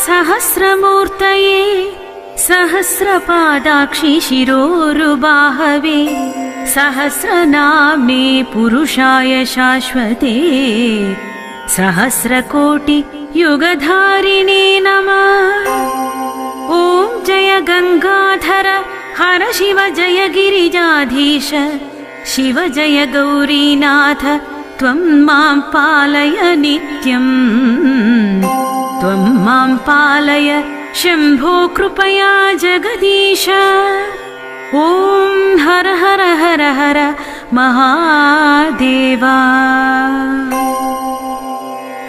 सहस्रमूर्तये सहस्रपादाक्षि शिरोरुबाहवे सहस्रनाम्ने पुरुषाय शाश्वते सहस्रकोटि युगधारिणे नमः। ॐ जय गंगाधर हर शिव जय गिरिजाधीश शिव जय गौरीनाथ त्वं मां पालय नित्यम् त्वं मां पालय शम्भो कृपया जगदीश। ॐ हर हर हर हर महादेवा।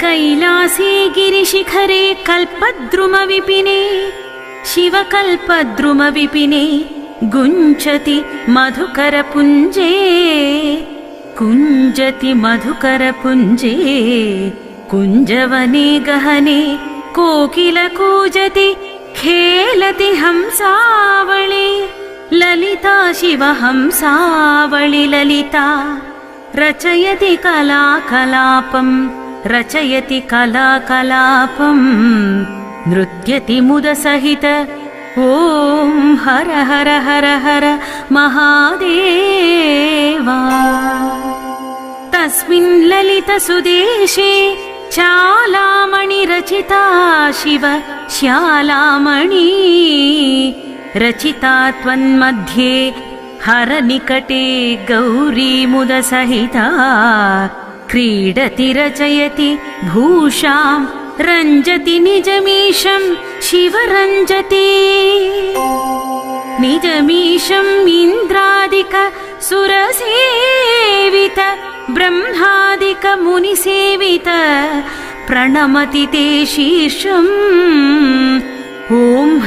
कैलासे गिरिशिखरे कल्पद्रुमविपिने शिवकल्पद्रुमविपिने गुञ्जति मधुकरपुञ्जे कुञ्जति मधुकरपुञ्जे कुञ्जवने गहने कोकिल कूजति खेलति हंसावळि ललिता शिव हंसावळि ललिता रचयति कलाकलापम् रचयति कलाकलापम् नृत्यति मुदसहित। ॐ हर हर हर हर महादेवा। तस्मिन् ललितसुदेशे चालामणि रचिता शिव श्यालामणि रचिता त्वन्मध्ये हरनिकटे गौरी मुदसहिता क्रीडति रचयति भूषां रञ्जति निजमीशं शिव रञ्जति निजमीशम् इन्द्रादिक सुरसेवित ब्रह्मादिक मुनिसेवित प्रणमति ते शीर्षम्। ॐ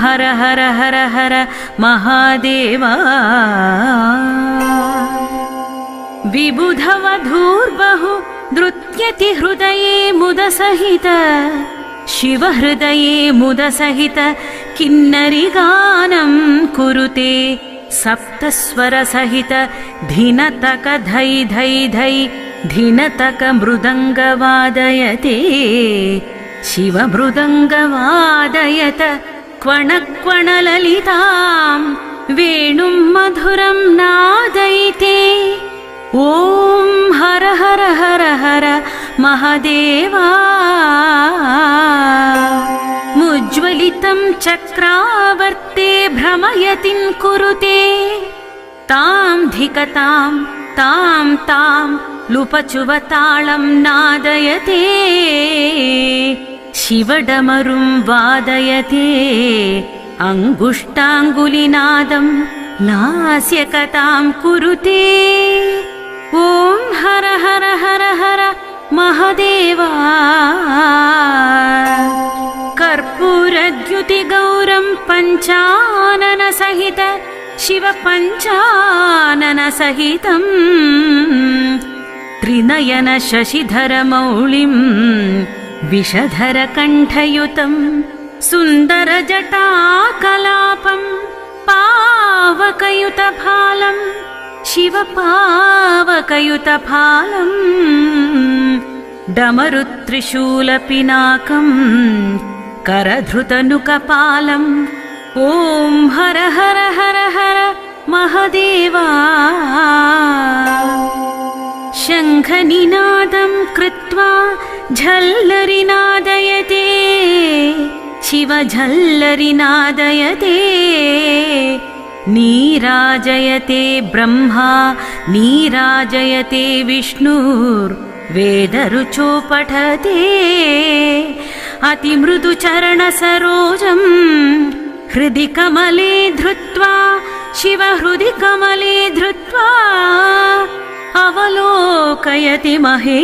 हर हर हर हर महादेवा। विबुधवधूर्बहु नृत्यति हृदये मुदसहित शिव हृदये मुदसहित किन्नरिगानं कुरुते सप्तस्वरसहित धिनतक धै धै धै धिनतक मृदङ्गवादयते शिव मृदङ्गवादयत क्वण क्वण ललितां वेणुं मधुरं नादयिते। ॐ हर हर हर हर महादेवा। मुज्ज्वलितं चक्रावर्ते भ्रमयतिं कुरुते तां धिकतां तां तां लुपचुवतालं नादयते शिवडमरुं वादयते अङ्गुष्टाङ्गुलिनादं नास्यकतां कुरुते। ॐ हर हर हर हर महादेवा। कर्पूरद्युतिगौरं पञ्चानन सहित शिव पञ्चानन सहितम् त्रिनयन शशिधर मौलिं विषधर कण्ठयुतं सुन्दर जटाकलापं पावकयुतफालं शिव पावकयुतफालं डमरुत्रिशूलपिनाकं करधृतनुकपालं। ॐ हर हर हर हर महादेवा। शङ्खनिनादं कृत्वा झल्लरिनादयते शिव झल्लरिनादयते नीराजयते ब्रह्मा नीराजयते विष्णुर्वेदरुचो पठते अतिमृदुचरणसरोजं हृदि कमले धृत्वा शिव हृदि कमले धृत्वा अवलोकयति महे